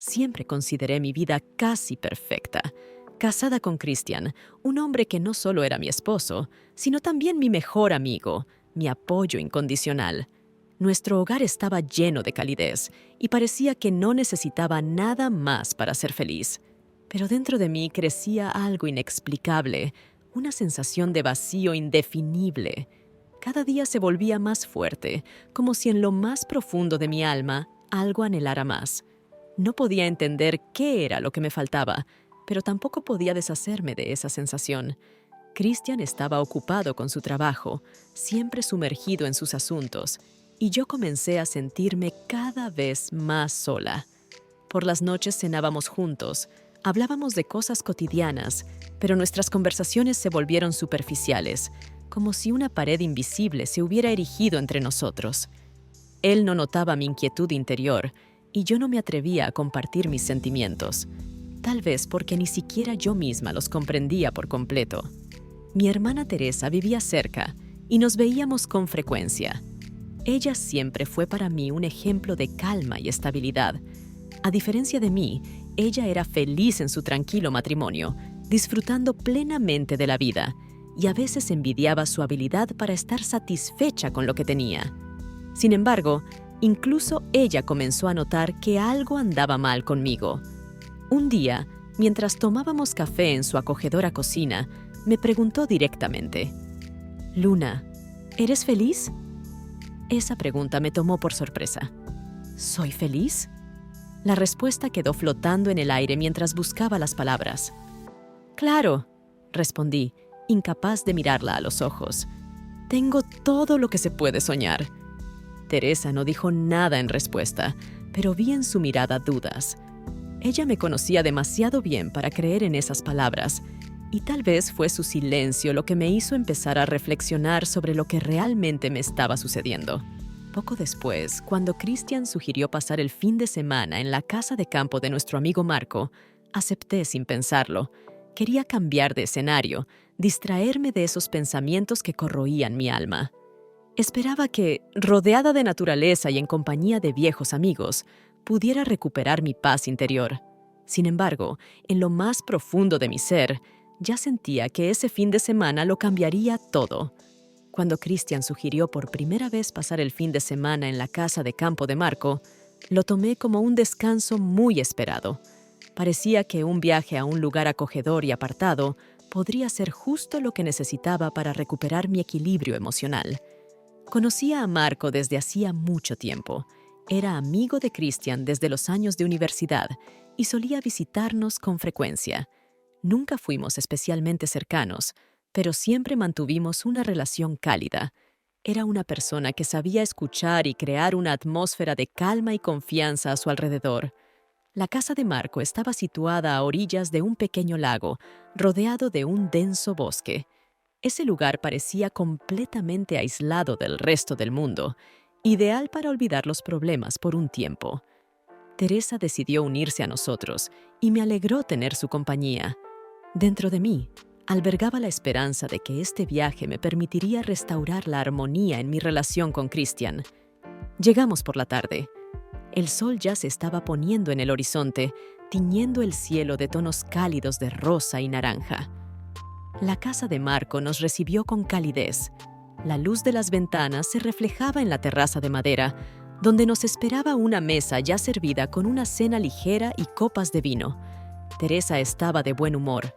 Siempre consideré mi vida casi perfecta. Casada con Christian, un hombre que no solo era mi esposo, sino también mi mejor amigo, mi apoyo incondicional. Nuestro hogar estaba lleno de calidez y parecía que no necesitaba nada más para ser feliz. Pero dentro de mí crecía algo inexplicable, una sensación de vacío indefinible. Cada día se volvía más fuerte, como si en lo más profundo de mi alma algo anhelara más. No podía entender qué era lo que me faltaba, pero tampoco podía deshacerme de esa sensación. Christian estaba ocupado con su trabajo, siempre sumergido en sus asuntos, y yo comencé a sentirme cada vez más sola. Por las noches cenábamos juntos, hablábamos de cosas cotidianas, pero nuestras conversaciones se volvieron superficiales, como si una pared invisible se hubiera erigido entre nosotros. Él no notaba mi inquietud interior, y yo no me atrevía a compartir mis sentimientos, tal vez porque ni siquiera yo misma los comprendía por completo. Mi hermana Teresa vivía cerca y nos veíamos con frecuencia. Ella siempre fue para mí un ejemplo de calma y estabilidad. A diferencia de mí, ella era feliz en su tranquilo matrimonio, disfrutando plenamente de la vida, y a veces envidiaba su habilidad para estar satisfecha con lo que tenía. Sin embargo, incluso ella comenzó a notar que algo andaba mal conmigo. Un día, mientras tomábamos café en su acogedora cocina, me preguntó directamente: «Luna, ¿eres feliz?». Esa pregunta me tomó por sorpresa. ¿Soy feliz? La respuesta quedó flotando en el aire mientras buscaba las palabras. «Claro», respondí, incapaz de mirarla a los ojos. «Tengo todo lo que se puede soñar». Teresa no dijo nada en respuesta, pero vi en su mirada dudas. Ella me conocía demasiado bien para creer en esas palabras, y tal vez fue su silencio lo que me hizo empezar a reflexionar sobre lo que realmente me estaba sucediendo. Poco después, cuando Christian sugirió pasar el fin de semana en la casa de campo de nuestro amigo Marco, acepté sin pensarlo. Quería cambiar de escenario, distraerme de esos pensamientos que corroían mi alma. Esperaba que, rodeada de naturaleza y en compañía de viejos amigos, pudiera recuperar mi paz interior. Sin embargo, en lo más profundo de mi ser, ya sentía que ese fin de semana lo cambiaría todo. Cuando Christian sugirió por primera vez pasar el fin de semana en la casa de campo de Marco, lo tomé como un descanso muy esperado. Parecía que un viaje a un lugar acogedor y apartado podría ser justo lo que necesitaba para recuperar mi equilibrio emocional. Conocía a Marco desde hacía mucho tiempo. Era amigo de Christian desde los años de universidad y solía visitarnos con frecuencia. Nunca fuimos especialmente cercanos, pero siempre mantuvimos una relación cálida. Era una persona que sabía escuchar y crear una atmósfera de calma y confianza a su alrededor. La casa de Marco estaba situada a orillas de un pequeño lago, rodeado de un denso bosque. Ese lugar parecía completamente aislado del resto del mundo, ideal para olvidar los problemas por un tiempo. Teresa decidió unirse a nosotros y me alegró tener su compañía. Dentro de mí, albergaba la esperanza de que este viaje me permitiría restaurar la armonía en mi relación con Christian. Llegamos por la tarde. El sol ya se estaba poniendo en el horizonte, tiñendo el cielo de tonos cálidos de rosa y naranja. La casa de Marco nos recibió con calidez. La luz de las ventanas se reflejaba en la terraza de madera, donde nos esperaba una mesa ya servida con una cena ligera y copas de vino. Teresa estaba de buen humor.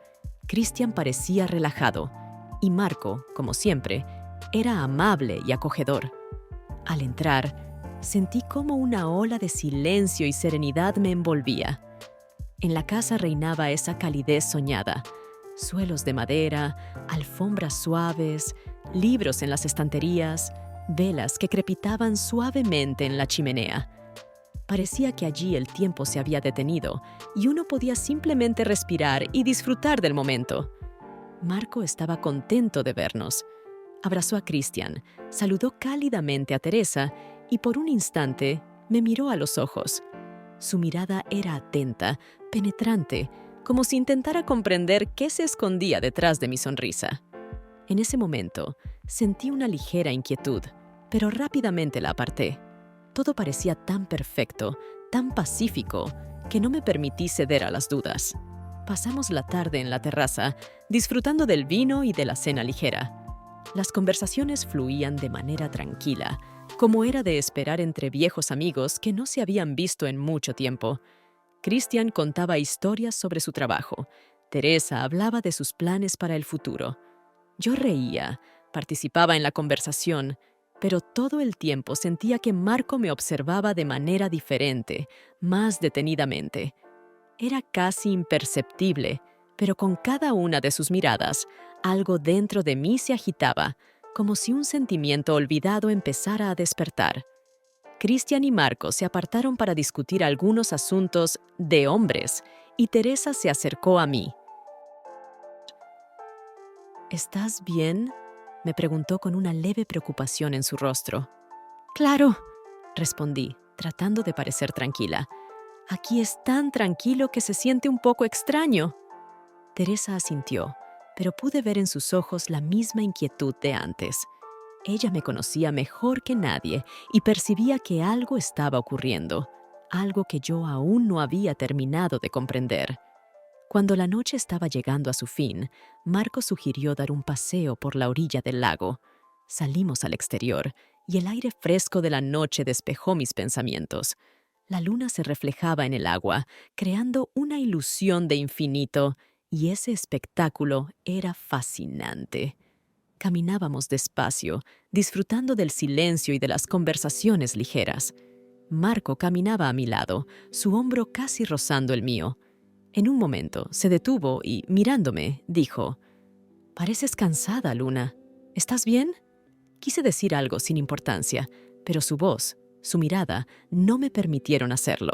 Christian parecía relajado, y Marco, como siempre, era amable y acogedor. Al entrar, sentí como una ola de silencio y serenidad me envolvía. En la casa reinaba esa calidez soñada. Suelos de madera, alfombras suaves, libros en las estanterías, velas que crepitaban suavemente en la chimenea. Parecía que allí el tiempo se había detenido y uno podía simplemente respirar y disfrutar del momento. Marco estaba contento de vernos. Abrazó a Christian, saludó cálidamente a Teresa y por un instante me miró a los ojos. Su mirada era atenta, penetrante, como si intentara comprender qué se escondía detrás de mi sonrisa. En ese momento, sentí una ligera inquietud, pero rápidamente la aparté. Todo parecía tan perfecto, tan pacífico, que no me permití ceder a las dudas. Pasamos la tarde en la terraza, disfrutando del vino y de la cena ligera. Las conversaciones fluían de manera tranquila, como era de esperar entre viejos amigos que no se habían visto en mucho tiempo. Christian contaba historias sobre su trabajo. Teresa hablaba de sus planes para el futuro. Yo reía, participaba en la conversación, pero todo el tiempo sentía que Marco me observaba de manera diferente, más detenidamente. Era casi imperceptible, pero con cada una de sus miradas, algo dentro de mí se agitaba, como si un sentimiento olvidado empezara a despertar. Christian y Marco se apartaron para discutir algunos asuntos de hombres, y Teresa se acercó a mí. ¿Estás bien?, me preguntó con una leve preocupación en su rostro. «Claro», respondí, tratando de parecer tranquila. «Aquí es tan tranquilo que se siente un poco extraño». Teresa asintió, pero pude ver en sus ojos la misma inquietud de antes. Ella me conocía mejor que nadie y percibía que algo estaba ocurriendo, algo que yo aún no había terminado de comprender. Cuando la noche estaba llegando a su fin, Marco sugirió dar un paseo por la orilla del lago. Salimos al exterior y el aire fresco de la noche despejó mis pensamientos. La luna se reflejaba en el agua, creando una ilusión de infinito, y ese espectáculo era fascinante. Caminábamos despacio, disfrutando del silencio y de las conversaciones ligeras. Marco caminaba a mi lado, su hombro casi rozando el mío. En un momento se detuvo y, mirándome, dijo: «Pareces cansada, Luna. ¿Estás bien?». Quise decir algo sin importancia, pero su voz, su mirada, no me permitieron hacerlo.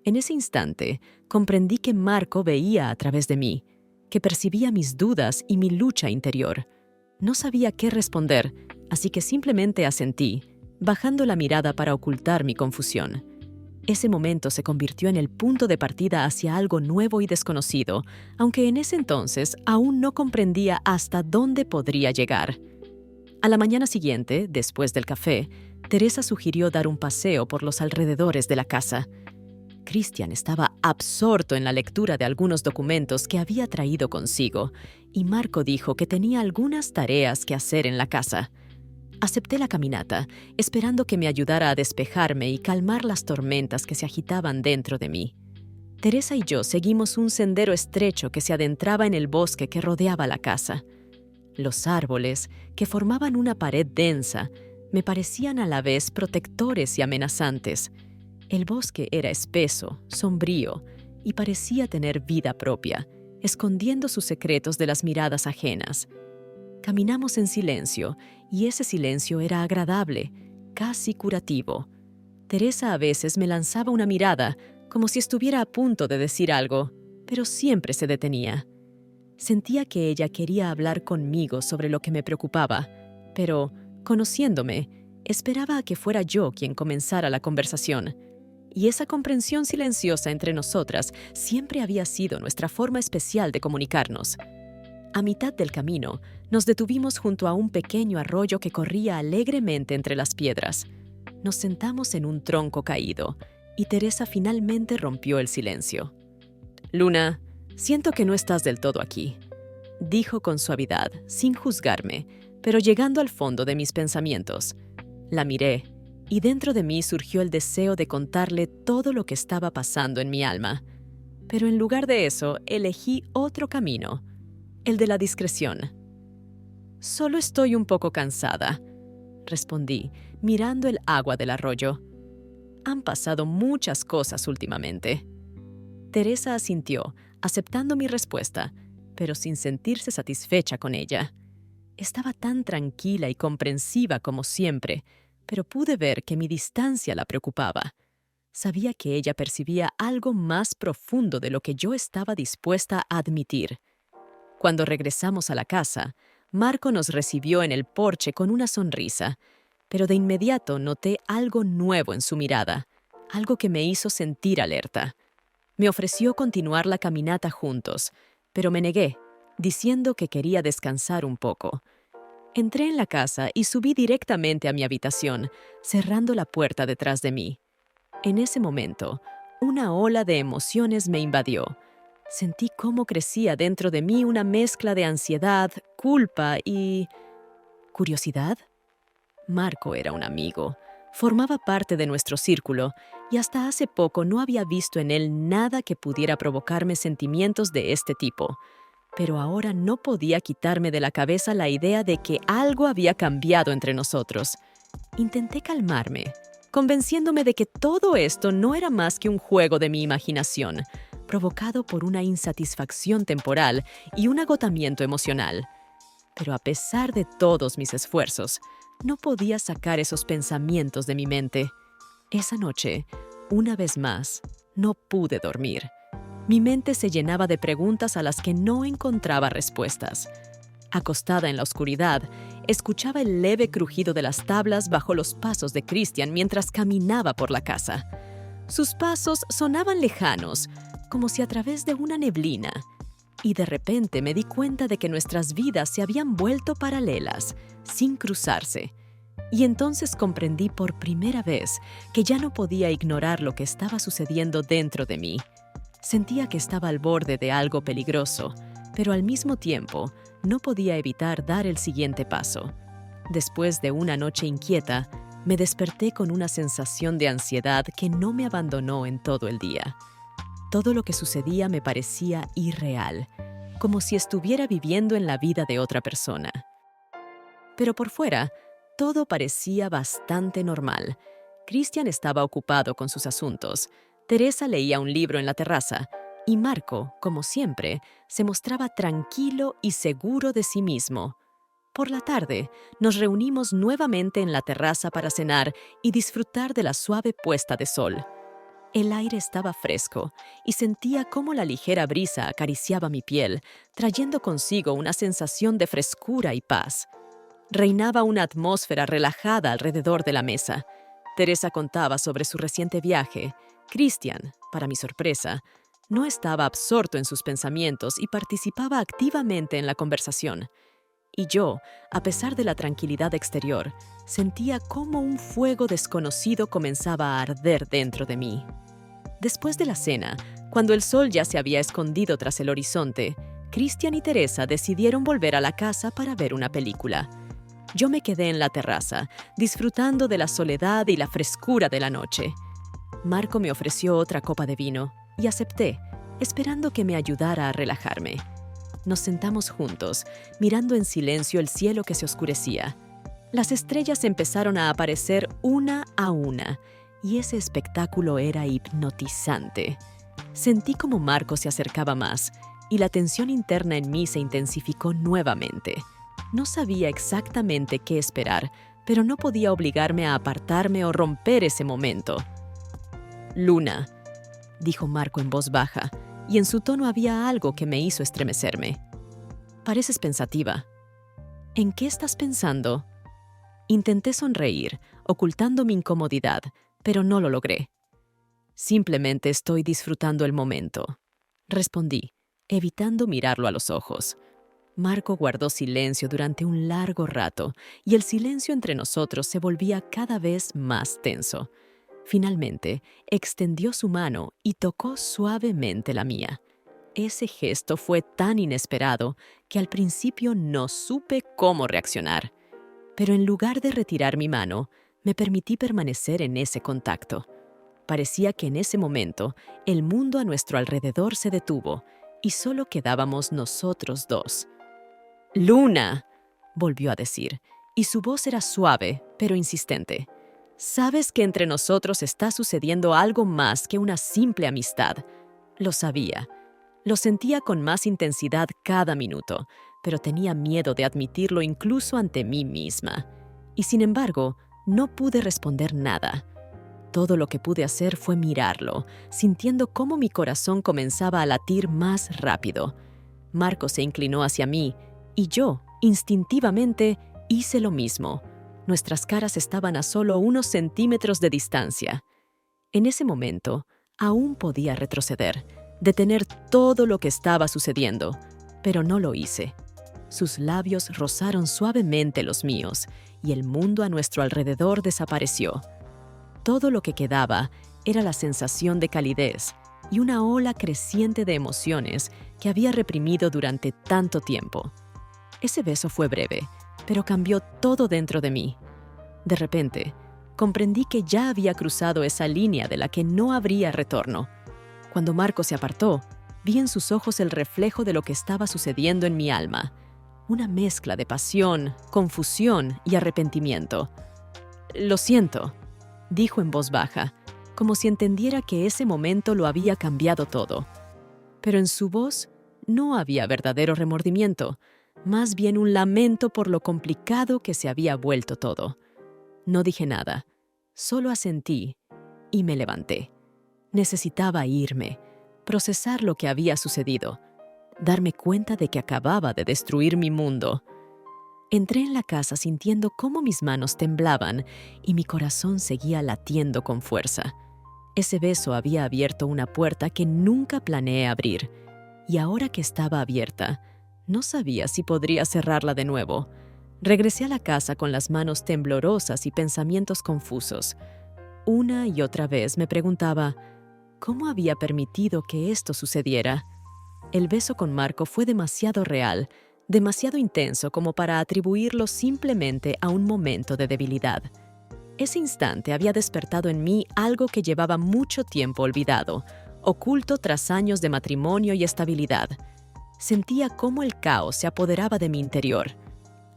En ese instante, comprendí que Marco veía a través de mí, que percibía mis dudas y mi lucha interior. No sabía qué responder, así que simplemente asentí, bajando la mirada para ocultar mi confusión. Ese momento se convirtió en el punto de partida hacia algo nuevo y desconocido, aunque en ese entonces aún no comprendía hasta dónde podría llegar. A la mañana siguiente, después del café, Teresa sugirió dar un paseo por los alrededores de la casa. Christian estaba absorto en la lectura de algunos documentos que había traído consigo, y Marco dijo que tenía algunas tareas que hacer en la casa. Acepté la caminata, esperando que me ayudara a despejarme y calmar las tormentas que se agitaban dentro de mí. Teresa y yo seguimos un sendero estrecho que se adentraba en el bosque que rodeaba la casa. Los árboles, que formaban una pared densa, me parecían a la vez protectores y amenazantes. El bosque era espeso, sombrío, y parecía tener vida propia, escondiendo sus secretos de las miradas ajenas. Caminamos en silencio, y ese silencio era agradable, casi curativo. Teresa a veces me lanzaba una mirada, como si estuviera a punto de decir algo, pero siempre se detenía. Sentía que ella quería hablar conmigo sobre lo que me preocupaba, pero, conociéndome, esperaba a que fuera yo quien comenzara la conversación. Y esa comprensión silenciosa entre nosotras siempre había sido nuestra forma especial de comunicarnos. A mitad del camino, nos detuvimos junto a un pequeño arroyo que corría alegremente entre las piedras. Nos sentamos en un tronco caído, y Teresa finalmente rompió el silencio. «Luna, siento que no estás del todo aquí», dijo con suavidad, sin juzgarme, pero llegando al fondo de mis pensamientos. La miré, y dentro de mí surgió el deseo de contarle todo lo que estaba pasando en mi alma. Pero en lugar de eso, elegí otro camino, el de la discreción. «Solo estoy un poco cansada», respondí, mirando el agua del arroyo. «Han pasado muchas cosas últimamente». Teresa asintió, aceptando mi respuesta, pero sin sentirse satisfecha con ella. Estaba tan tranquila y comprensiva como siempre, pero pude ver que mi distancia la preocupaba. Sabía que ella percibía algo más profundo de lo que yo estaba dispuesta a admitir. Cuando regresamos a la casa, Marco nos recibió en el porche con una sonrisa, pero de inmediato noté algo nuevo en su mirada, algo que me hizo sentir alerta. Me ofreció continuar la caminata juntos, pero me negué, diciendo que quería descansar un poco. Entré en la casa y subí directamente a mi habitación, cerrando la puerta detrás de mí. En ese momento, una ola de emociones me invadió. Sentí cómo crecía dentro de mí una mezcla de ansiedad, culpa y... ¿curiosidad? Marco era un amigo. Formaba parte de nuestro círculo y hasta hace poco no había visto en él nada que pudiera provocarme sentimientos de este tipo. Pero ahora no podía quitarme de la cabeza la idea de que algo había cambiado entre nosotros. Intenté calmarme, convenciéndome de que todo esto no era más que un juego de mi imaginación, provocado por una insatisfacción temporal y un agotamiento emocional. Pero a pesar de todos mis esfuerzos, no podía sacar esos pensamientos de mi mente. Esa noche, una vez más, no pude dormir. Mi mente se llenaba de preguntas a las que no encontraba respuestas. Acostada en la oscuridad, escuchaba el leve crujido de las tablas bajo los pasos de Christian mientras caminaba por la casa. Sus pasos sonaban lejanos, como si a través de una neblina. Y de repente me di cuenta de que nuestras vidas se habían vuelto paralelas, sin cruzarse. Y entonces comprendí por primera vez que ya no podía ignorar lo que estaba sucediendo dentro de mí. Sentía que estaba al borde de algo peligroso, pero al mismo tiempo no podía evitar dar el siguiente paso. Después de una noche inquieta, me desperté con una sensación de ansiedad que no me abandonó en todo el día. Todo lo que sucedía me parecía irreal, como si estuviera viviendo en la vida de otra persona. Pero por fuera, todo parecía bastante normal. Christian estaba ocupado con sus asuntos, Teresa leía un libro en la terraza, y Marco, como siempre, se mostraba tranquilo y seguro de sí mismo. Por la tarde, nos reunimos nuevamente en la terraza para cenar y disfrutar de la suave puesta de sol. El aire estaba fresco y sentía cómo la ligera brisa acariciaba mi piel, trayendo consigo una sensación de frescura y paz. Reinaba una atmósfera relajada alrededor de la mesa. Teresa contaba sobre su reciente viaje. Christian, para mi sorpresa, no estaba absorto en sus pensamientos y participaba activamente en la conversación. Y yo, a pesar de la tranquilidad exterior, sentía cómo un fuego desconocido comenzaba a arder dentro de mí. Después de la cena, cuando el sol ya se había escondido tras el horizonte, Christian y Teresa decidieron volver a la casa para ver una película. Yo me quedé en la terraza, disfrutando de la soledad y la frescura de la noche. Marco me ofreció otra copa de vino y acepté, esperando que me ayudara a relajarme. Nos sentamos juntos, mirando en silencio el cielo que se oscurecía. Las estrellas empezaron a aparecer una a una, y ese espectáculo era hipnotizante. Sentí como Marco se acercaba más, y la tensión interna en mí se intensificó nuevamente. No sabía exactamente qué esperar, pero no podía obligarme a apartarme o romper ese momento. «Luna», dijo Marco en voz baja, y en su tono había algo que me hizo estremecerme. «Pareces pensativa». «¿En qué estás pensando?» Intenté sonreír, ocultando mi incomodidad, pero no lo logré. «Simplemente estoy disfrutando el momento», respondí, evitando mirarlo a los ojos. Marco guardó silencio durante un largo rato, y el silencio entre nosotros se volvía cada vez más tenso. Finalmente, extendió su mano y tocó suavemente la mía. Ese gesto fue tan inesperado que al principio no supe cómo reaccionar. Pero en lugar de retirar mi mano, me permití permanecer en ese contacto. Parecía que en ese momento el mundo a nuestro alrededor se detuvo y solo quedábamos nosotros dos. «Luna», volvió a decir, y su voz era suave, pero insistente. «Sabes que entre nosotros está sucediendo algo más que una simple amistad». Lo sabía. Lo sentía con más intensidad cada minuto, pero tenía miedo de admitirlo incluso ante mí misma. Y sin embargo, no pude responder nada. Todo lo que pude hacer fue mirarlo, sintiendo cómo mi corazón comenzaba a latir más rápido. Marco se inclinó hacia mí, y yo, instintivamente, hice lo mismo. Nuestras caras estaban a solo unos centímetros de distancia. En ese momento, aún podía retroceder, detener todo lo que estaba sucediendo, pero no lo hice. Sus labios rozaron suavemente los míos, y el mundo a nuestro alrededor desapareció. Todo lo que quedaba Era la sensación de calidez y una ola creciente de emociones que había reprimido durante tanto tiempo. Ese beso fue breve, pero cambió todo dentro de mí. De repente, comprendí que ya había cruzado esa línea de la que no habría retorno. Cuando Marco se apartó, vi en sus ojos el reflejo de lo que estaba sucediendo en mi alma. Una mezcla de pasión, confusión y arrepentimiento. «Lo siento», dijo en voz baja, como si entendiera que ese momento lo había cambiado todo. Pero en su voz no había verdadero remordimiento, más bien un lamento por lo complicado que se había vuelto todo. No dije nada, solo asentí y me levanté. Necesitaba irme, procesar lo que había sucedido, darme cuenta de que acababa de destruir mi mundo. Entré en la casa sintiendo cómo mis manos temblaban y mi corazón seguía latiendo con fuerza. Ese beso había abierto una puerta que nunca planeé abrir, y ahora que estaba abierta, no sabía si podría cerrarla de nuevo. Regresé a la casa con las manos temblorosas y pensamientos confusos. Una y otra vez me preguntaba, ¿cómo había permitido que esto sucediera? El beso con Marco fue demasiado real, demasiado intenso como para atribuirlo simplemente a un momento de debilidad. Ese instante había despertado en mí algo que llevaba mucho tiempo olvidado, oculto tras años de matrimonio y estabilidad. Sentía cómo el caos se apoderaba de mi interior.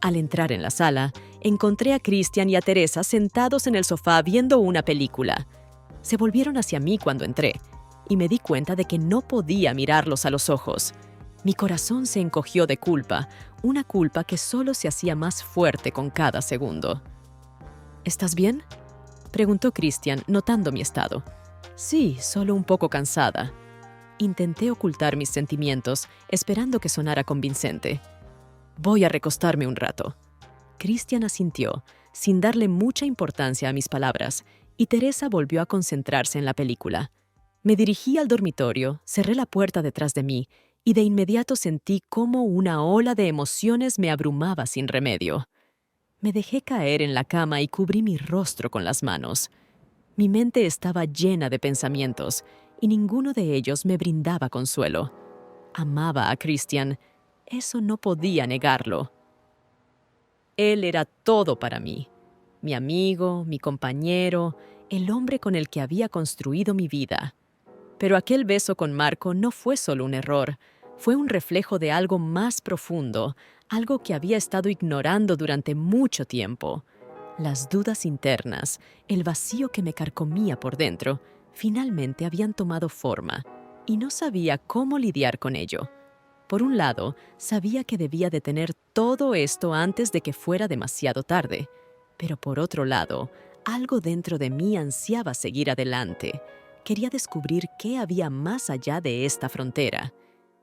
Al entrar en la sala, encontré a Christian y a Teresa sentados en el sofá viendo una película. Se volvieron hacia mí cuando entré, y me di cuenta de que no podía mirarlos a los ojos. Mi corazón se encogió de culpa, una culpa que solo se hacía más fuerte con cada segundo. «¿Estás bien?», preguntó Christian, notando mi estado. «Sí, solo un poco cansada». Intenté ocultar mis sentimientos, esperando que sonara convincente. «Voy a recostarme un rato». Christian asintió, sin darle mucha importancia a mis palabras, y Teresa volvió a concentrarse en la película. Me dirigí al dormitorio, cerré la puerta detrás de mí, y de inmediato sentí cómo una ola de emociones me abrumaba sin remedio. Me dejé caer en la cama y cubrí mi rostro con las manos. Mi mente estaba llena de pensamientos, y ninguno de ellos me brindaba consuelo. Amaba a Christian. Eso no podía negarlo. Él era todo para mí. Mi amigo, mi compañero, el hombre con el que había construido mi vida. Pero aquel beso con Marco no fue solo un error, fue un reflejo de algo más profundo, algo que había estado ignorando durante mucho tiempo. Las dudas internas, el vacío que me carcomía por dentro, finalmente habían tomado forma, y no sabía cómo lidiar con ello. Por un lado, sabía que debía detener todo esto antes de que fuera demasiado tarde, pero por otro lado, algo dentro de mí ansiaba seguir adelante. Quería descubrir qué había más allá de esta frontera.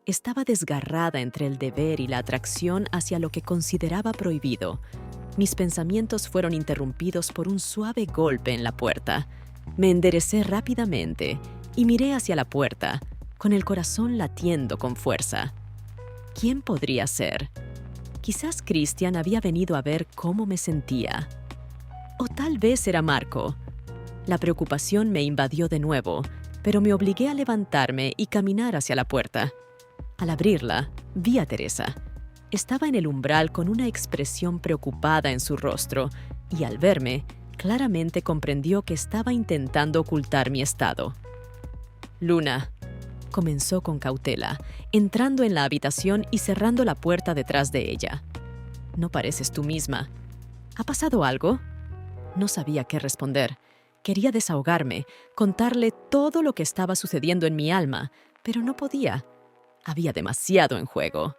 Estaba desgarrada entre el deber y la atracción hacia lo que consideraba prohibido. Mis pensamientos fueron interrumpidos por un suave golpe en la puerta. Me enderecé rápidamente y miré hacia la puerta, con el corazón latiendo con fuerza. ¿Quién podría ser? Quizás Christian había venido a ver cómo me sentía. O tal vez era Marco. La preocupación me invadió de nuevo, pero me obligué a levantarme y caminar hacia la puerta. Al abrirla, vi a Teresa. Estaba en el umbral con una expresión preocupada en su rostro, y al verme, claramente comprendió que estaba intentando ocultar mi estado. «Luna», comenzó con cautela, entrando en la habitación y cerrando la puerta detrás de ella. «No pareces tú misma. ¿Ha pasado algo?». No sabía qué responder. Quería desahogarme, contarle todo lo que estaba sucediendo en mi alma, pero no podía. Había demasiado en juego.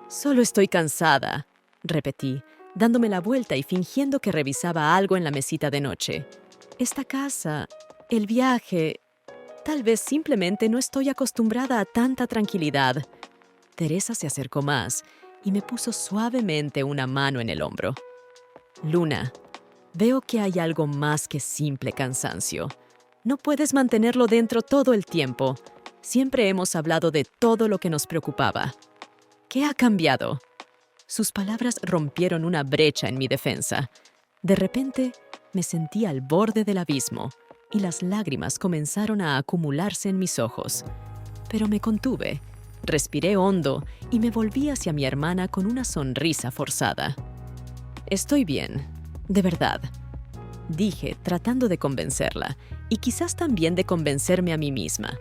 «Solo estoy cansada», repetí, dándome la vuelta y fingiendo que revisaba algo en la mesita de noche. «Esta casa, el viaje, tal vez simplemente no estoy acostumbrada a tanta tranquilidad». Teresa se acercó más y me puso suavemente una mano en el hombro. «Luna, veo que hay algo más que simple cansancio. No puedes mantenerlo dentro todo el tiempo. Siempre hemos hablado de todo lo que nos preocupaba. ¿Qué ha cambiado?». Sus palabras rompieron una brecha en mi defensa. De repente, me sentí al borde del abismo, y las lágrimas comenzaron a acumularse en mis ojos. Pero me contuve, respiré hondo y me volví hacia mi hermana con una sonrisa forzada. «Estoy bien, de verdad», dije, tratando de convencerla, y quizás también de convencerme a mí misma.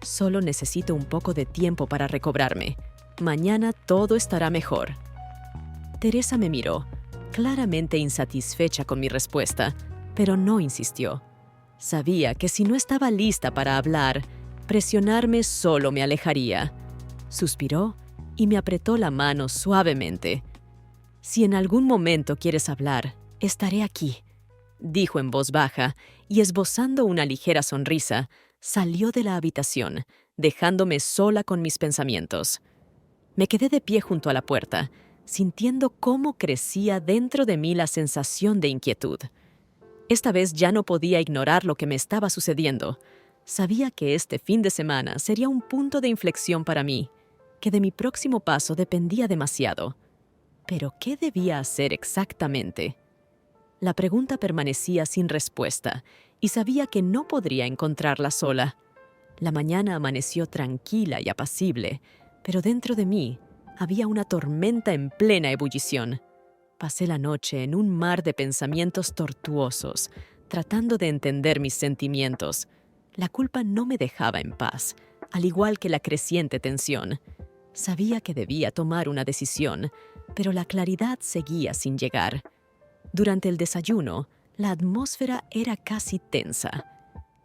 «Solo necesito un poco de tiempo para recobrarme. Mañana todo estará mejor». Teresa me miró, claramente insatisfecha con mi respuesta, pero no insistió. Sabía que si no estaba lista para hablar, presionarme solo me alejaría. Suspiró y me apretó la mano suavemente. «Si en algún momento quieres hablar, estaré aquí», dijo en voz baja, y esbozando una ligera sonrisa, salió de la habitación, dejándome sola con mis pensamientos. Me quedé de pie junto a la puerta, sintiendo cómo crecía dentro de mí la sensación de inquietud. Esta vez ya no podía ignorar lo que me estaba sucediendo. Sabía que este fin de semana sería un punto de inflexión para mí, que de mi próximo paso dependía demasiado. ¿Pero qué debía hacer exactamente? La pregunta permanecía sin respuesta, y sabía que no podría encontrarla sola. La mañana amaneció tranquila y apacible, pero dentro de mí había una tormenta en plena ebullición. Pasé la noche en un mar de pensamientos tortuosos, tratando de entender mis sentimientos. La culpa no me dejaba en paz, al igual que la creciente tensión. Sabía que debía tomar una decisión, pero la claridad seguía sin llegar. Durante el desayuno, la atmósfera era casi tensa.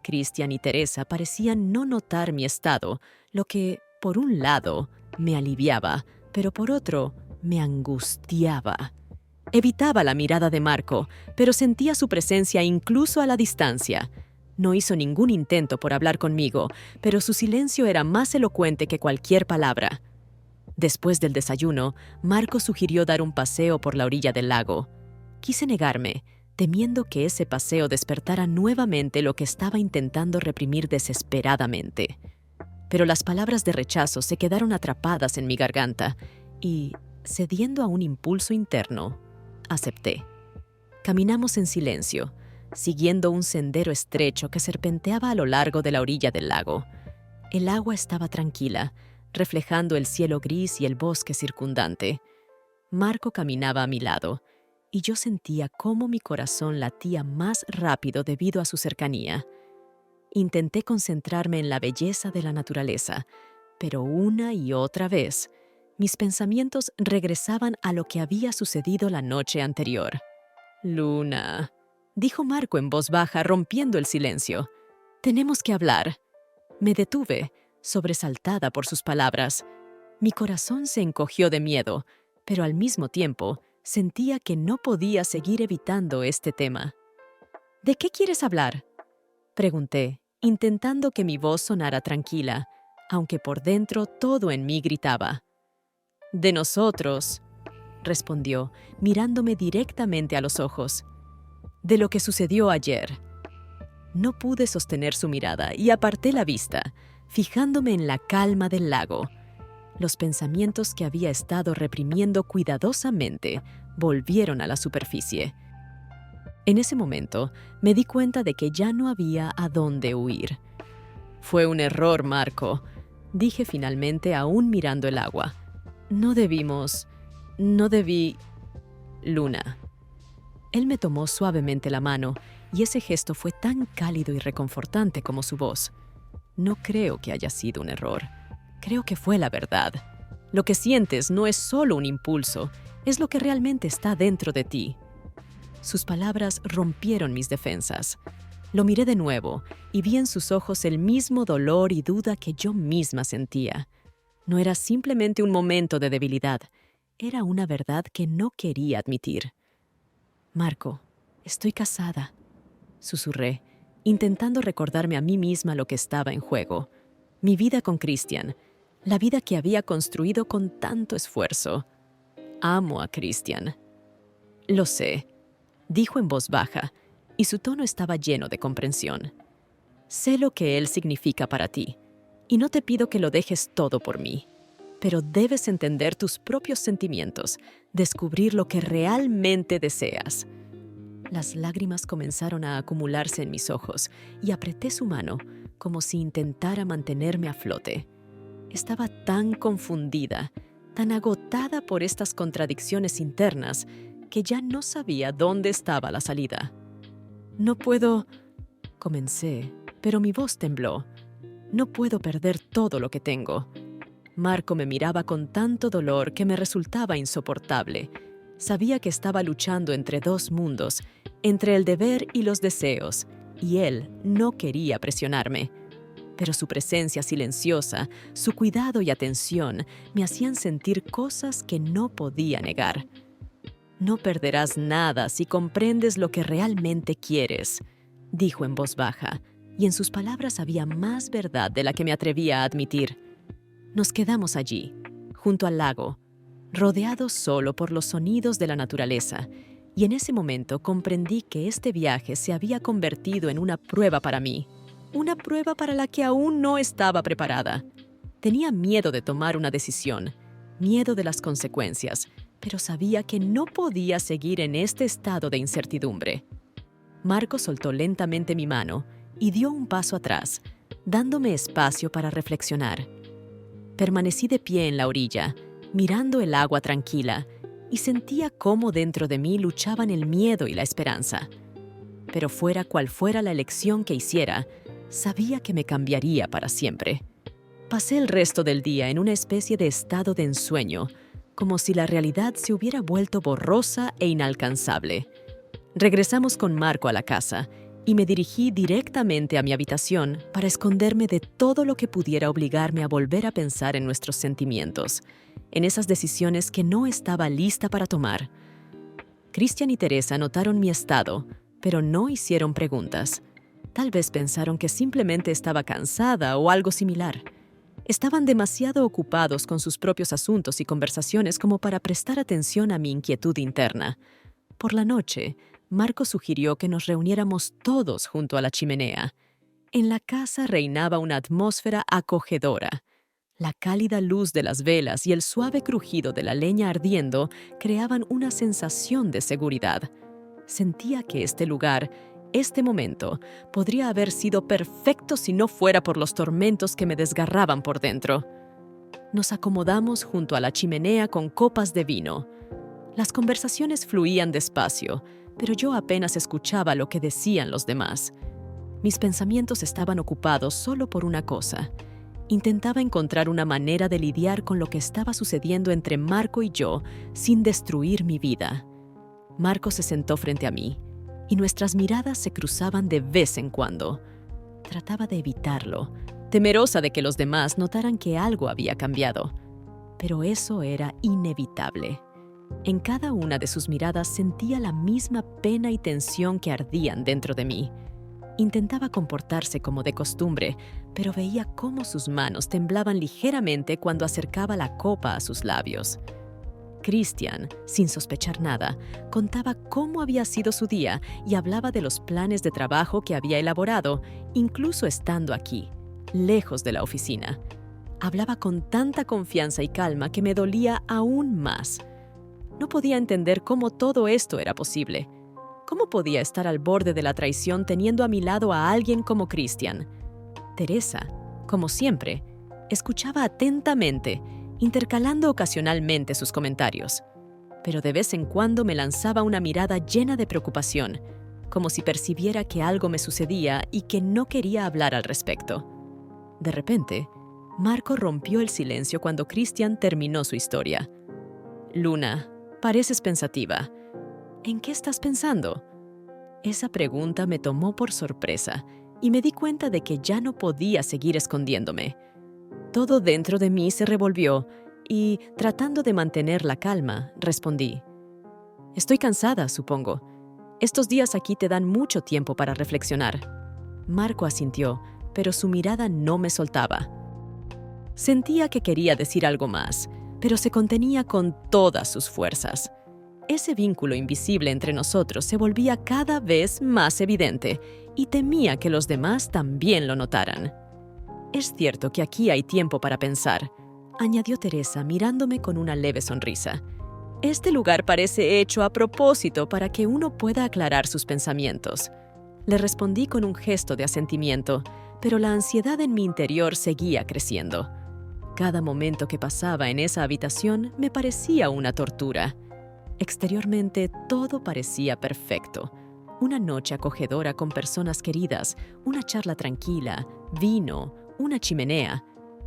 Cristian y Teresa parecían no notar mi estado, lo que, por un lado, me aliviaba, pero por otro, me angustiaba. Evitaba la mirada de Marco, pero sentía su presencia incluso a la distancia. No hizo ningún intento por hablar conmigo, pero su silencio era más elocuente que cualquier palabra. Después del desayuno, Marco sugirió dar un paseo por la orilla del lago. Quise negarme, temiendo que ese paseo despertara nuevamente lo que estaba intentando reprimir desesperadamente. Pero las palabras de rechazo se quedaron atrapadas en mi garganta y, cediendo a un impulso interno, acepté. Caminamos en silencio, siguiendo un sendero estrecho que serpenteaba a lo largo de la orilla del lago. El agua estaba tranquila, reflejando el cielo gris y el bosque circundante. Marco caminaba a mi lado, y yo sentía cómo mi corazón latía más rápido debido a su cercanía. Intenté concentrarme en la belleza de la naturaleza, pero una y otra vez, mis pensamientos regresaban a lo que había sucedido la noche anterior. «Luna», dijo Marco en voz baja, rompiendo el silencio. «Tenemos que hablar». Me detuve, sobresaltada por sus palabras. Mi corazón se encogió de miedo, pero al mismo tiempo sentía que no podía seguir evitando este tema. «¿De qué quieres hablar?», pregunté, intentando que mi voz sonara tranquila, aunque por dentro todo en mí gritaba. «De nosotros», respondió, mirándome directamente a los ojos. «De lo que sucedió ayer». No pude sostener su mirada y aparté la vista, fijándome en la calma del lago. Los pensamientos que había estado reprimiendo cuidadosamente volvieron a la superficie. En ese momento, me di cuenta de que ya no había a dónde huir. «Fue un error, Marco», dije finalmente, aún mirando el agua. «No debí... Luna». Él me tomó suavemente la mano, y ese gesto fue tan cálido y reconfortante como su voz. «No creo que haya sido un error. Creo que fue la verdad. Lo que sientes no es solo un impulso, es lo que realmente está dentro de ti». Sus palabras rompieron mis defensas. Lo miré de nuevo y vi en sus ojos el mismo dolor y duda que yo misma sentía. No era simplemente un momento de debilidad, era una verdad que no quería admitir. «Marco, estoy casada», susurré, intentando recordarme a mí misma lo que estaba en juego. Mi vida con Cristian, la vida que había construido con tanto esfuerzo. «Amo a Cristian». «Lo sé», dijo en voz baja, y su tono estaba lleno de comprensión. «Sé lo que él significa para ti, y no te pido que lo dejes todo por mí. Pero debes entender tus propios sentimientos, descubrir lo que realmente deseas». Las lágrimas comenzaron a acumularse en mis ojos y apreté su mano como si intentara mantenerme a flote. Estaba tan confundida, tan agotada por estas contradicciones internas, que ya no sabía dónde estaba la salida. «No puedo», comencé, pero mi voz tembló. «No puedo perder todo lo que tengo». Marco me miraba con tanto dolor que me resultaba insoportable. Sabía que estaba luchando entre dos mundos, entre el deber y los deseos, y él no quería presionarme. Pero su presencia silenciosa, su cuidado y atención me hacían sentir cosas que no podía negar. «No perderás nada si comprendes lo que realmente quieres», dijo en voz baja, y en sus palabras había más verdad de la que me atrevía a admitir. Nos quedamos allí, junto al lago, rodeados solo por los sonidos de la naturaleza, y en ese momento comprendí que este viaje se había convertido en una prueba para mí, una prueba para la que aún no estaba preparada. Tenía miedo de tomar una decisión, miedo de las consecuencias, pero sabía que no podía seguir en este estado de incertidumbre. Marco soltó lentamente mi mano y dio un paso atrás, dándome espacio para reflexionar. Permanecí de pie en la orilla, mirando el agua tranquila, y sentía cómo dentro de mí luchaban el miedo y la esperanza. Pero fuera cual fuera la elección que hiciera, sabía que me cambiaría para siempre. Pasé el resto del día en una especie de estado de ensueño, como si la realidad se hubiera vuelto borrosa e inalcanzable. Regresamos con Marco a la casa y me dirigí directamente a mi habitación para esconderme de todo lo que pudiera obligarme a volver a pensar en nuestros sentimientos, en esas decisiones que no estaba lista para tomar. Christian y Teresa notaron mi estado, pero no hicieron preguntas. Tal vez pensaron que simplemente estaba cansada o algo similar. Estaban demasiado ocupados con sus propios asuntos y conversaciones como para prestar atención a mi inquietud interna. Por la noche, Marco sugirió que nos reuniéramos todos junto a la chimenea. En la casa reinaba una atmósfera acogedora. La cálida luz de las velas y el suave crujido de la leña ardiendo creaban una sensación de seguridad. Sentía que este lugar, este momento, podría haber sido perfecto si no fuera por los tormentos que me desgarraban por dentro. Nos acomodamos junto a la chimenea con copas de vino. Las conversaciones fluían despacio, pero yo apenas escuchaba lo que decían los demás. Mis pensamientos estaban ocupados solo por una cosa. Intentaba encontrar una manera de lidiar con lo que estaba sucediendo entre Marco y yo sin destruir mi vida. Marco se sentó frente a mí, y nuestras miradas se cruzaban de vez en cuando. Trataba de evitarlo, temerosa de que los demás notaran que algo había cambiado. Pero eso era inevitable. En cada una de sus miradas sentía la misma pena y tensión que ardían dentro de mí. Intentaba comportarse como de costumbre, pero veía cómo sus manos temblaban ligeramente cuando acercaba la copa a sus labios. Christian, sin sospechar nada, contaba cómo había sido su día y hablaba de los planes de trabajo que había elaborado, incluso estando aquí, lejos de la oficina. Hablaba con tanta confianza y calma que me dolía aún más. No podía entender cómo todo esto era posible. ¿Cómo podía estar al borde de la traición teniendo a mi lado a alguien como Christian? Teresa, como siempre, escuchaba atentamente, intercalando ocasionalmente sus comentarios, pero de vez en cuando me lanzaba una mirada llena de preocupación, como si percibiera que algo me sucedía y que no quería hablar al respecto. De repente, Marco rompió el silencio cuando Christian terminó su historia. «Luna, pareces pensativa. ¿En qué estás pensando?» Esa pregunta me tomó por sorpresa y me di cuenta de que ya no podía seguir escondiéndome. Todo dentro de mí se revolvió y, tratando de mantener la calma, respondí: «Estoy cansada, supongo. Estos días aquí te dan mucho tiempo para reflexionar». Marco asintió, pero su mirada no me soltaba. Sentía que quería decir algo más, pero se contenía con todas sus fuerzas. Ese vínculo invisible entre nosotros se volvía cada vez más evidente y temía que los demás también lo notaran. «Es cierto que aquí hay tiempo para pensar», añadió Teresa mirándome con una leve sonrisa. Este lugar parece hecho a propósito para que uno pueda aclarar sus pensamientos. Le respondí con un gesto de asentimiento, pero la ansiedad en mi interior seguía creciendo. Cada momento que pasaba en esa habitación me parecía una tortura. Exteriormente todo parecía perfecto. Una noche acogedora con personas queridas, una charla tranquila, vino, una chimenea.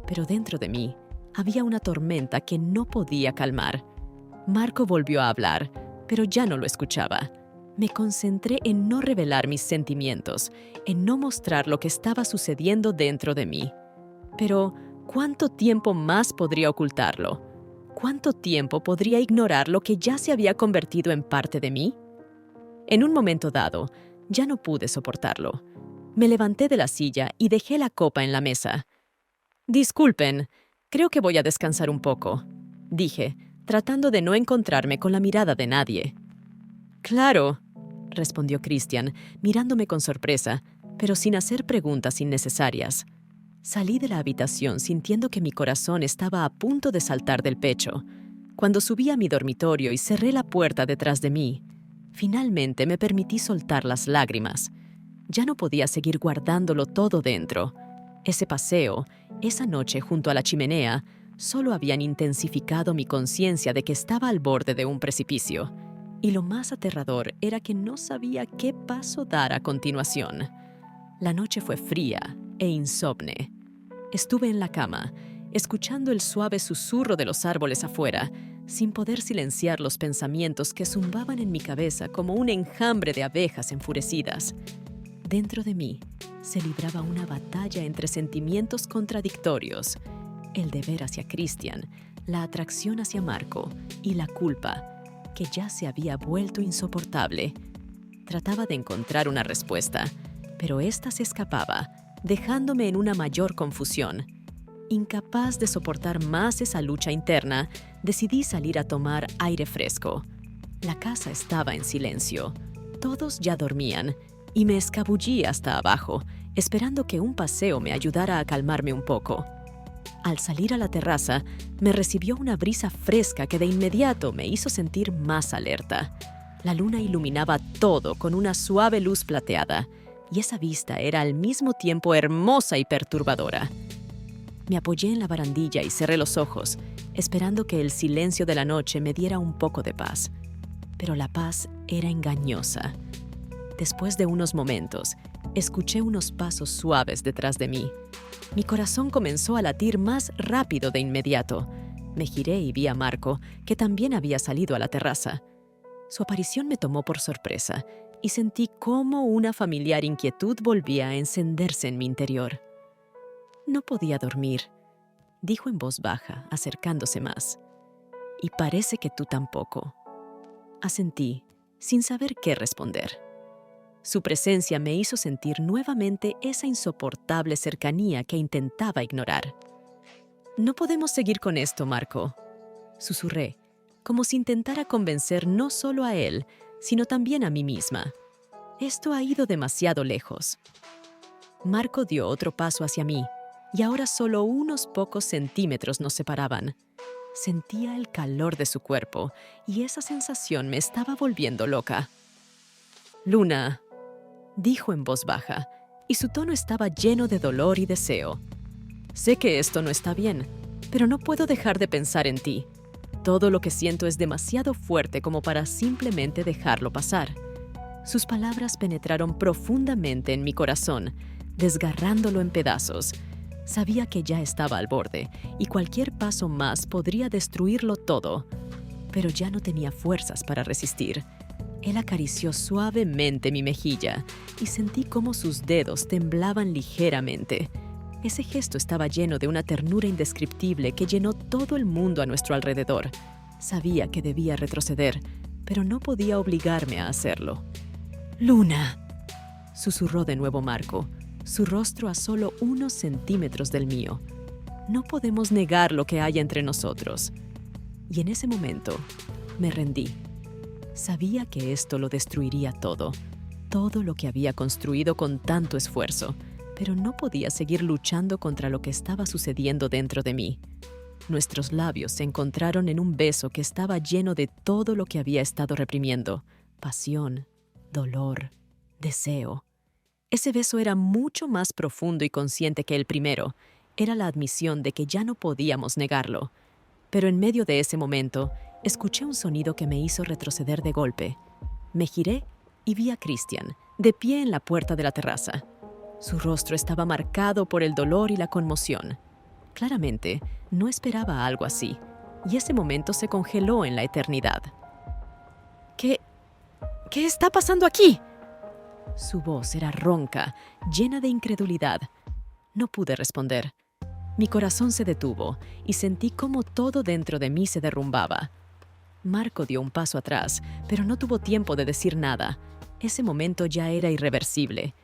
Pero dentro de mí había una tormenta que no podía calmar. Marco volvió a hablar, pero ya no lo escuchaba. Me concentré en no revelar mis sentimientos, en no mostrar lo que estaba sucediendo dentro de mí. Pero, ¿cuánto tiempo más podría ocultarlo? ¿Cuánto tiempo podría ignorar lo que ya se había convertido en parte de mí? En un momento dado, ya no pude soportarlo. Me levanté de la silla y dejé la copa en la mesa. «Disculpen, creo que voy a descansar un poco», dije, tratando de no encontrarme con la mirada de nadie. «Claro», respondió Christian, mirándome con sorpresa, pero sin hacer preguntas innecesarias. Salí de la habitación sintiendo que mi corazón estaba a punto de saltar del pecho. Cuando subí a mi dormitorio y cerré la puerta detrás de mí, finalmente me permití soltar las lágrimas. Ya no podía seguir guardándolo todo dentro. Ese paseo, esa noche junto a la chimenea, solo habían intensificado mi conciencia de que estaba al borde de un precipicio. Y lo más aterrador era que no sabía qué paso dar a continuación. La noche fue fría e insomne. Estuve en la cama, escuchando el suave susurro de los árboles afuera, sin poder silenciar los pensamientos que zumbaban en mi cabeza como un enjambre de abejas enfurecidas. Dentro de mí se libraba una batalla entre sentimientos contradictorios: el deber hacia Christian, la atracción hacia Marco y la culpa, que ya se había vuelto insoportable. Trataba de encontrar una respuesta, pero ésta se escapaba, dejándome en una mayor confusión. Incapaz de soportar más esa lucha interna, decidí salir a tomar aire fresco. La casa estaba en silencio. Todos ya dormían, y me escabullí hasta abajo, esperando que un paseo me ayudara a calmarme un poco. Al salir a la terraza, me recibió una brisa fresca que de inmediato me hizo sentir más alerta. La luna iluminaba todo con una suave luz plateada, y esa vista era al mismo tiempo hermosa y perturbadora. Me apoyé en la barandilla y cerré los ojos, esperando que el silencio de la noche me diera un poco de paz. Pero la paz era engañosa. Después de unos momentos, escuché unos pasos suaves detrás de mí. Mi corazón comenzó a latir más rápido de inmediato. Me giré y vi a Marco, que también había salido a la terraza. Su aparición me tomó por sorpresa y sentí cómo una familiar inquietud volvía a encenderse en mi interior. «No podía dormir», dijo en voz baja, acercándose más. «Y parece que tú tampoco». Asentí, sin saber qué responder. Su presencia me hizo sentir nuevamente esa insoportable cercanía que intentaba ignorar. «No podemos seguir con esto, Marco», susurré, como si intentara convencer no solo a él, sino también a mí misma. «Esto ha ido demasiado lejos». Marco dio otro paso hacia mí, y ahora solo unos pocos centímetros nos separaban. Sentía el calor de su cuerpo, y esa sensación me estaba volviendo loca. «Luna», dijo en voz baja, y su tono estaba lleno de dolor y deseo. «Sé que esto no está bien, pero no puedo dejar de pensar en ti. Todo lo que siento es demasiado fuerte como para simplemente dejarlo pasar». Sus palabras penetraron profundamente en mi corazón, desgarrándolo en pedazos. Sabía que ya estaba al borde, y cualquier paso más podría destruirlo todo. Pero ya no tenía fuerzas para resistir. Él acarició suavemente mi mejilla, y sentí cómo sus dedos temblaban ligeramente. Ese gesto estaba lleno de una ternura indescriptible que llenó todo el mundo a nuestro alrededor. Sabía que debía retroceder, pero no podía obligarme a hacerlo. «Luna», susurró de nuevo Marco, su rostro a solo unos centímetros del mío. «No podemos negar lo que hay entre nosotros». Y en ese momento me rendí. Sabía que esto lo destruiría todo lo que había construido con tanto esfuerzo, pero no podía seguir luchando contra lo que estaba sucediendo dentro de mí. Nuestros labios se encontraron en un beso que estaba lleno de todo lo que había estado reprimiendo: pasión, dolor, deseo. Ese beso era mucho más profundo y consciente que el primero. Era la admisión de que ya no podíamos negarlo. Pero en medio de ese momento, escuché un sonido que me hizo retroceder de golpe. Me giré y vi a Christian, de pie en la puerta de la terraza. Su rostro estaba marcado por el dolor y la conmoción. Claramente, no esperaba algo así, y ese momento se congeló en la eternidad. ¿Qué está pasando aquí?», su voz era ronca, llena de incredulidad. No pude responder. Mi corazón se detuvo y sentí cómo todo dentro de mí se derrumbaba. Marco dio un paso atrás, pero no tuvo tiempo de decir nada. Ese momento ya era irreversible.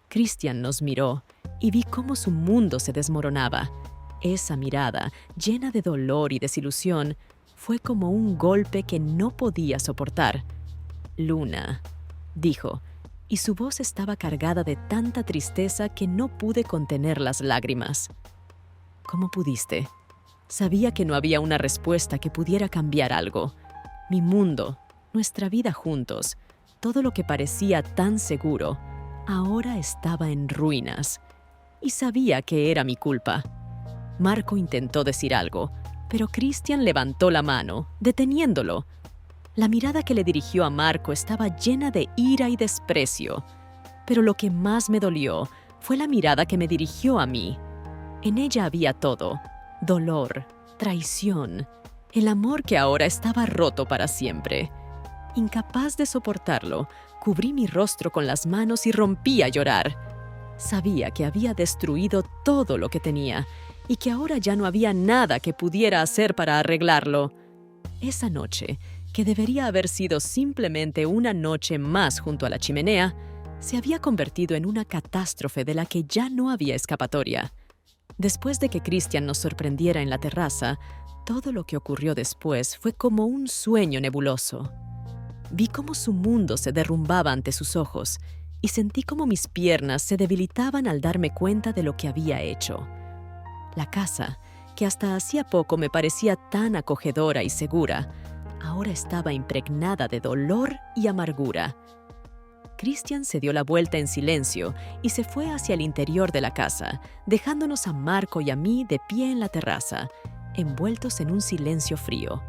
Christian nos miró y vi cómo su mundo se desmoronaba. Esa mirada, llena de dolor y desilusión, fue como un golpe que no podía soportar. «Luna», dijo, y su voz estaba cargada de tanta tristeza que no pude contener las lágrimas. «¿Cómo pudiste?». Sabía que no había una respuesta que pudiera cambiar algo. Mi mundo, nuestra vida juntos, todo lo que parecía tan seguro, ahora estaba en ruinas. Y sabía que era mi culpa. Marco intentó decir algo, pero Christian levantó la mano, deteniéndolo. La mirada que le dirigió a Marco estaba llena de ira y desprecio. Pero lo que más me dolió fue la mirada que me dirigió a mí. En ella había todo: dolor, traición, el amor que ahora estaba roto para siempre. Incapaz de soportarlo, cubrí mi rostro con las manos y rompí a llorar. Sabía que había destruido todo lo que tenía y que ahora ya no había nada que pudiera hacer para arreglarlo. Esa noche, que debería haber sido simplemente una noche más junto a la chimenea, se había convertido en una catástrofe de la que ya no había escapatoria. Después de que Christian nos sorprendiera en la terraza, todo lo que ocurrió después fue como un sueño nebuloso. Vi cómo su mundo se derrumbaba ante sus ojos y sentí cómo mis piernas se debilitaban al darme cuenta de lo que había hecho. La casa, que hasta hacía poco me parecía tan acogedora y segura, ahora estaba impregnada de dolor y amargura. Christian se dio la vuelta en silencio y se fue hacia el interior de la casa, dejándonos a Marco y a mí de pie en la terraza, envueltos en un silencio frío.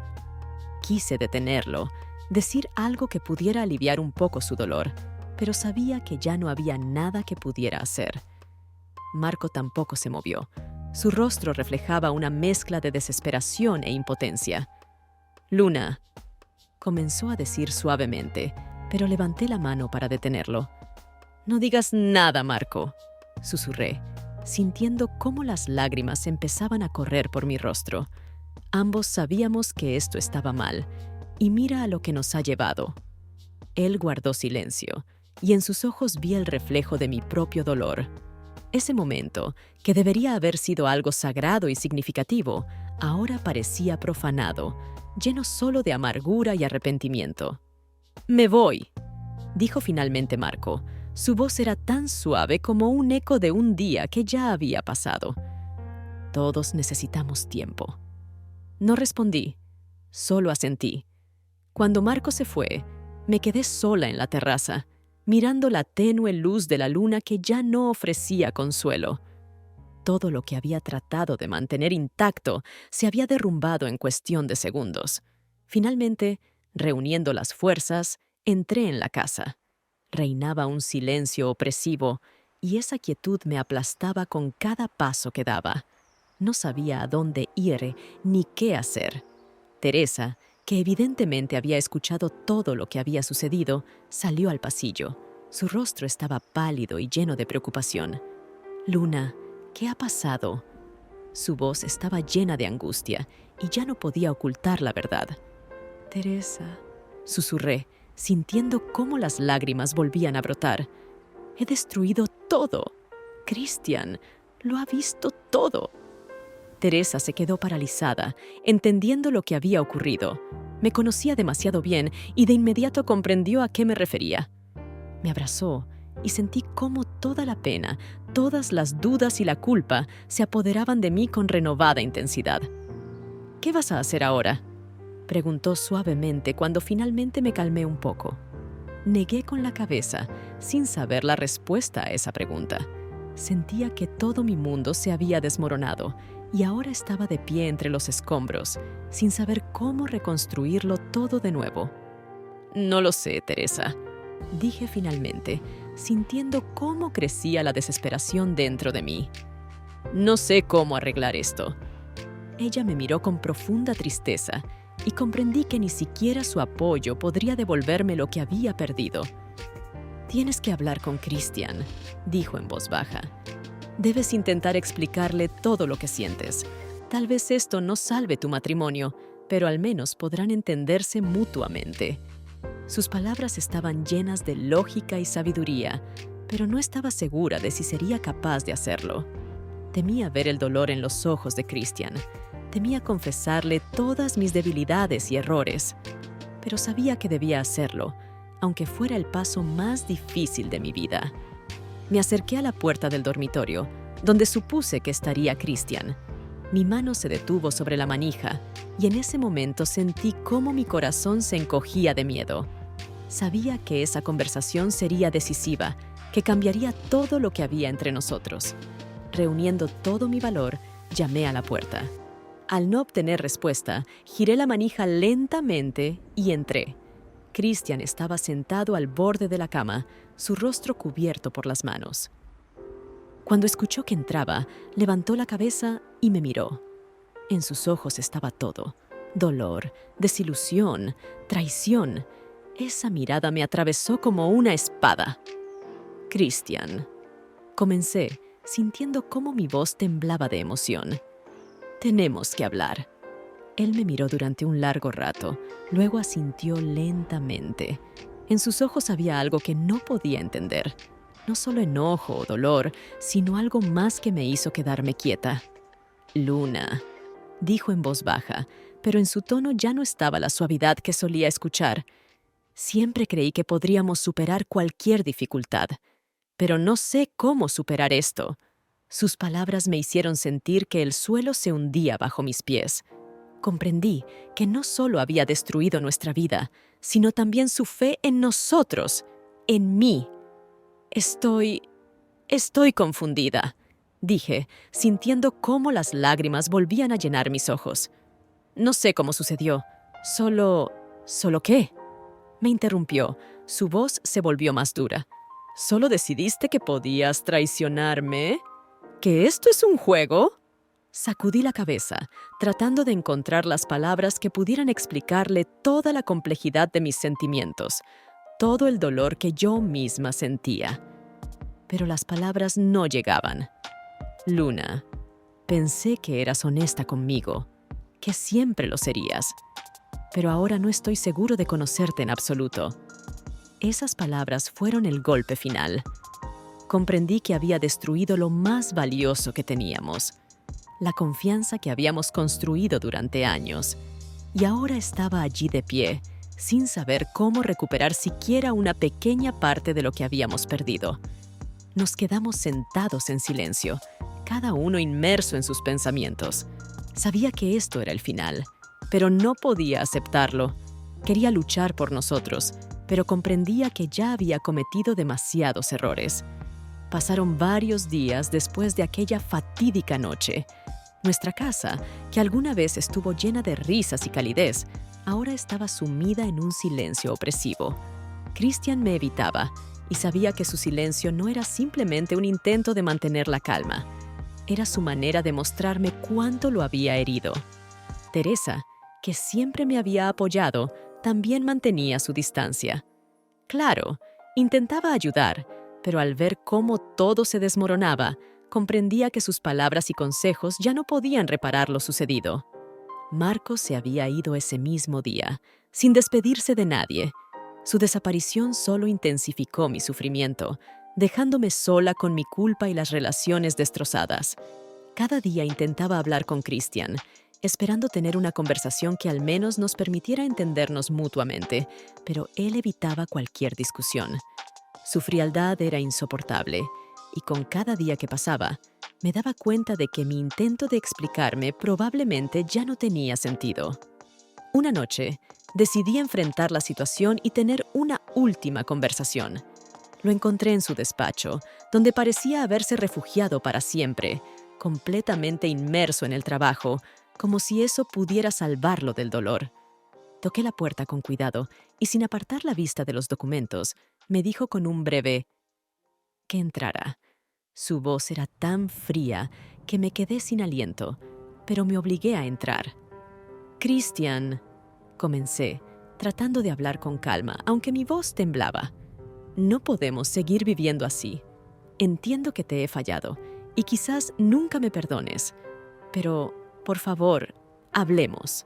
Quise detenerlo, decir algo que pudiera aliviar un poco su dolor, pero sabía que ya no había nada que pudiera hacer. Marco tampoco se movió. Su rostro reflejaba una mezcla de desesperación e impotencia. «Luna», comenzó a decir suavemente, pero levanté la mano para detenerlo. «No digas nada, Marco», susurré, sintiendo cómo las lágrimas empezaban a correr por mi rostro. Ambos sabíamos que esto estaba mal, y mira a lo que nos ha llevado. Él guardó silencio, y en sus ojos vi el reflejo de mi propio dolor. Ese momento, que debería haber sido algo sagrado y significativo, ahora parecía profanado, lleno solo de amargura y arrepentimiento. «Me voy», dijo finalmente Marco. Su voz era tan suave como un eco de un día que ya había pasado. «Todos necesitamos tiempo». No respondí, solo asentí. Cuando Marco se fue, me quedé sola en la terraza, mirando la tenue luz de la luna que ya no ofrecía consuelo. Todo lo que había tratado de mantener intacto se había derrumbado en cuestión de segundos. Finalmente, reuniendo las fuerzas, entré en la casa. Reinaba un silencio opresivo y esa quietud me aplastaba con cada paso que daba. No sabía a dónde ir ni qué hacer. Teresa, que evidentemente había escuchado todo lo que había sucedido, salió al pasillo. Su rostro estaba pálido y lleno de preocupación. «Luna, ¿qué ha pasado?». Su voz estaba llena de angustia y ya no podía ocultar la verdad. «Teresa», susurré, sintiendo cómo las lágrimas volvían a brotar. «He destruido todo. Christian lo ha visto todo». Teresa se quedó paralizada, entendiendo lo que había ocurrido. Me conocía demasiado bien y de inmediato comprendió a qué me refería. Me abrazó y sentí cómo toda la pena, todas las dudas y la culpa se apoderaban de mí con renovada intensidad. ¿Qué vas a hacer ahora?, preguntó suavemente cuando finalmente me calmé un poco. Negué con la cabeza, sin saber la respuesta a esa pregunta. Sentía que todo mi mundo se había desmoronado y ahora estaba de pie entre los escombros, sin saber cómo reconstruirlo todo de nuevo. No lo sé, Teresa, dije finalmente, sintiendo cómo crecía la desesperación dentro de mí. No sé cómo arreglar esto. Ella me miró con profunda tristeza y comprendí que ni siquiera su apoyo podría devolverme lo que había perdido. Tienes que hablar con Christian, dijo en voz baja. Debes intentar explicarle todo lo que sientes. Tal vez esto no salve tu matrimonio, pero al menos podrán entenderse mutuamente. Sus palabras estaban llenas de lógica y sabiduría, pero no estaba segura de si sería capaz de hacerlo. Temía ver el dolor en los ojos de Christian. Temía confesarle todas mis debilidades y errores, pero sabía que debía hacerlo, aunque fuera el paso más difícil de mi vida. Me acerqué a la puerta del dormitorio, donde supuse que estaría Christian. Mi mano se detuvo sobre la manija, y en ese momento sentí cómo mi corazón se encogía de miedo. Sabía que esa conversación sería decisiva, que cambiaría todo lo que había entre nosotros. Reuniendo todo mi valor, llamé a la puerta. Al no obtener respuesta, giré la manija lentamente y entré. Christian estaba sentado al borde de la cama, su rostro cubierto por las manos. Cuando escuchó que entraba, levantó la cabeza y me miró. En sus ojos estaba todo: dolor, desilusión, traición. Esa mirada me atravesó como una espada. Christian, comencé, sintiendo cómo mi voz temblaba de emoción. Tenemos que hablar. Él me miró durante un largo rato, luego asintió lentamente. En sus ojos había algo que no podía entender. No solo enojo o dolor, sino algo más que me hizo quedarme quieta. Luna, dijo en voz baja, pero en su tono ya no estaba la suavidad que solía escuchar. Siempre creí que podríamos superar cualquier dificultad, pero no sé cómo superar esto. Sus palabras me hicieron sentir que el suelo se hundía bajo mis pies. Comprendí que no solo había destruido nuestra vida, sino también su fe en nosotros, en mí. Estoy confundida, dije, sintiendo cómo las lágrimas volvían a llenar mis ojos. No sé cómo sucedió. ¿Solo qué? Me interrumpió. Su voz se volvió más dura. ¿Solo decidiste que podías traicionarme? ¿Que esto es un juego? Sacudí la cabeza, tratando de encontrar las palabras que pudieran explicarle toda la complejidad de mis sentimientos, todo el dolor que yo misma sentía. Pero las palabras no llegaban. Luna, pensé que eras honesta conmigo, que siempre lo serías, pero ahora no estoy seguro de conocerte en absoluto. Esas palabras fueron el golpe final. Comprendí que había destruido lo más valioso que teníamos, la confianza que habíamos construido durante años, y ahora estaba allí de pie, sin saber cómo recuperar siquiera una pequeña parte de lo que habíamos perdido. Nos quedamos sentados en silencio, cada uno inmerso en sus pensamientos. Sabía que esto era el final, pero no podía aceptarlo. Quería luchar por nosotros, pero comprendía que ya había cometido demasiados errores. Pasaron varios días después de aquella fatídica noche. Nuestra casa, que alguna vez estuvo llena de risas y calidez, ahora estaba sumida en un silencio opresivo. Christian me evitaba, y sabía que su silencio no era simplemente un intento de mantener la calma. Era su manera de mostrarme cuánto lo había herido. Teresa, que siempre me había apoyado, también mantenía su distancia. Claro, intentaba ayudar, pero al ver cómo todo se desmoronaba, comprendía que sus palabras y consejos ya no podían reparar lo sucedido. Marcos se había ido ese mismo día, sin despedirse de nadie. Su desaparición solo intensificó mi sufrimiento, dejándome sola con mi culpa y las relaciones destrozadas. Cada día intentaba hablar con Christian, esperando tener una conversación que al menos nos permitiera entendernos mutuamente, pero él evitaba cualquier discusión. Su frialdad era insoportable, y con cada día que pasaba, me daba cuenta de que mi intento de explicarme probablemente ya no tenía sentido. Una noche, decidí enfrentar la situación y tener una última conversación. Lo encontré en su despacho, donde parecía haberse refugiado para siempre, completamente inmerso en el trabajo, como si eso pudiera salvarlo del dolor. Toqué la puerta con cuidado y, sin apartar la vista de los documentos, me dijo con un breve que entrara. Su voz era tan fría que me quedé sin aliento, pero me obligué a entrar. Christian, comencé, tratando de hablar con calma, aunque mi voz temblaba. No podemos seguir viviendo así. Entiendo que te he fallado y quizás nunca me perdones, pero, por favor, hablemos.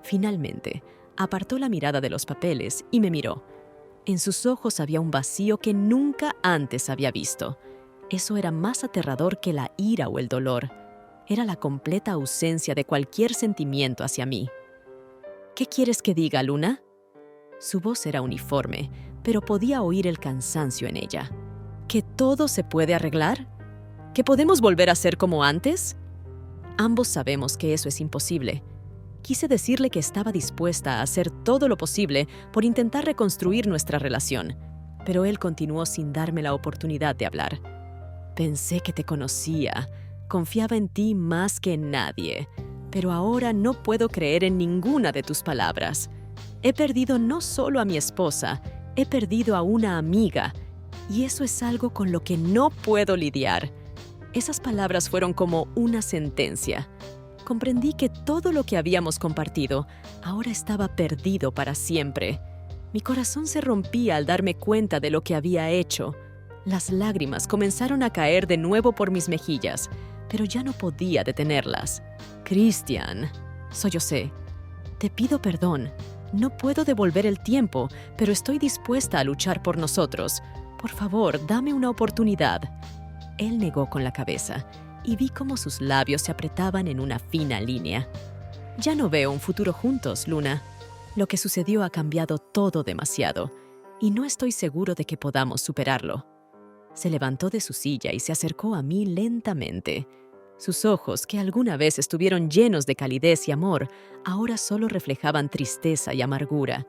Finalmente, apartó la mirada de los papeles y me miró. En sus ojos había un vacío que nunca antes había visto. Eso era más aterrador que la ira o el dolor. Era la completa ausencia de cualquier sentimiento hacia mí. ¿Qué quieres que diga, Luna? Su voz era uniforme, pero podía oír el cansancio en ella. ¿Que todo se puede arreglar? ¿Que podemos volver a ser como antes? Ambos sabemos que eso es imposible. Quise decirle que estaba dispuesta a hacer todo lo posible por intentar reconstruir nuestra relación, pero él continuó sin darme la oportunidad de hablar. Pensé que te conocía, confiaba en ti más que en nadie, pero ahora no puedo creer en ninguna de tus palabras. He perdido no solo a mi esposa, he perdido a una amiga, y eso es algo con lo que no puedo lidiar. Esas palabras fueron como una sentencia. Comprendí que todo lo que habíamos compartido ahora estaba perdido para siempre. Mi corazón se rompía al darme cuenta de lo que había hecho. Las lágrimas comenzaron a caer de nuevo por mis mejillas, pero ya no podía detenerlas. Christian, sollocé, te pido perdón. No puedo devolver el tiempo, pero estoy dispuesta a luchar por nosotros. Por favor, dame una oportunidad. Él negó con la cabeza y vi cómo sus labios se apretaban en una fina línea. Ya no veo un futuro juntos, Luna. Lo que sucedió ha cambiado todo demasiado, y no estoy seguro de que podamos superarlo. Se levantó de su silla y se acercó a mí lentamente. Sus ojos, que alguna vez estuvieron llenos de calidez y amor, ahora solo reflejaban tristeza y amargura.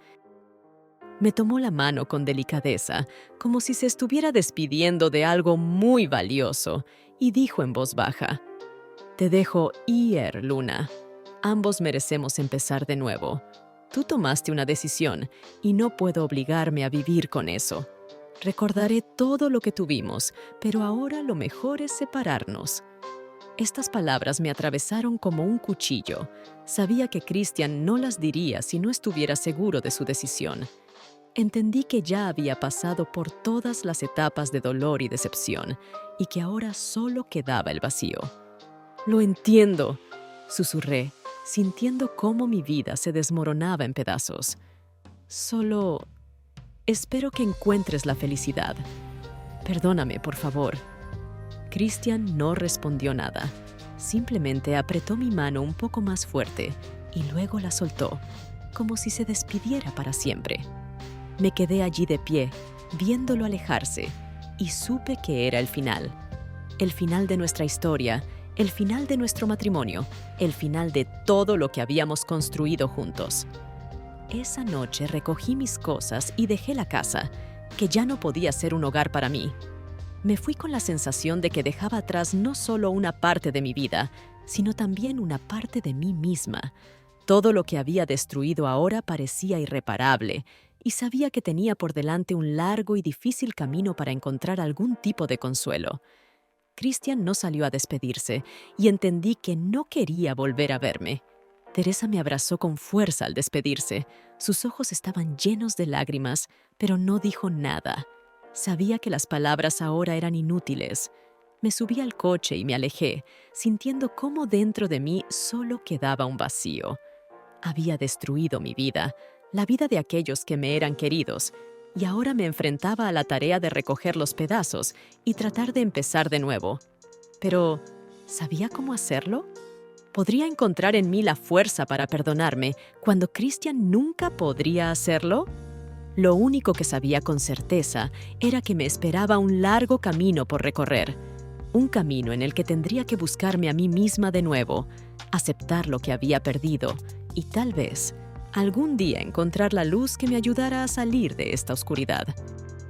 Me tomó la mano con delicadeza, como si se estuviera despidiendo de algo muy valioso, y dijo en voz baja: «Te dejo ir, Luna. Ambos merecemos empezar de nuevo. Tú tomaste una decisión, y no puedo obligarme a vivir con eso. Recordaré todo lo que tuvimos, pero ahora lo mejor es separarnos». Estas palabras me atravesaron como un cuchillo. Sabía que Christian no las diría si no estuviera seguro de su decisión. Entendí que ya había pasado por todas las etapas de dolor y decepción, y que ahora solo quedaba el vacío. «Lo entiendo», susurré, sintiendo cómo mi vida se desmoronaba en pedazos. «Solo espero que encuentres la felicidad. Perdóname, por favor». Christian no respondió nada. Simplemente apretó mi mano un poco más fuerte y luego la soltó, como si se despidiera para siempre. Me quedé allí de pie, viéndolo alejarse, y supe que era el final. El final de nuestra historia, el final de nuestro matrimonio, el final de todo lo que habíamos construido juntos. Esa noche recogí mis cosas y dejé la casa, que ya no podía ser un hogar para mí. Me fui con la sensación de que dejaba atrás no solo una parte de mi vida, sino también una parte de mí misma. Todo lo que había destruido ahora parecía irreparable, y sabía que tenía por delante un largo y difícil camino para encontrar algún tipo de consuelo. Christian no salió a despedirse, y entendí que no quería volver a verme. Teresa me abrazó con fuerza al despedirse. Sus ojos estaban llenos de lágrimas, pero no dijo nada. Sabía que las palabras ahora eran inútiles. Me subí al coche y me alejé, sintiendo cómo dentro de mí solo quedaba un vacío. Había destruido mi vida, la vida de aquellos que me eran queridos, y ahora me enfrentaba a la tarea de recoger los pedazos y tratar de empezar de nuevo. Pero, ¿sabía cómo hacerlo? ¿Podría encontrar en mí la fuerza para perdonarme cuando Christian nunca podría hacerlo? Lo único que sabía con certeza era que me esperaba un largo camino por recorrer. un camino en el que tendría que buscarme a mí misma de nuevo, aceptar lo que había perdido y tal vez algún día encontrar la luz que me ayudara a salir de esta oscuridad.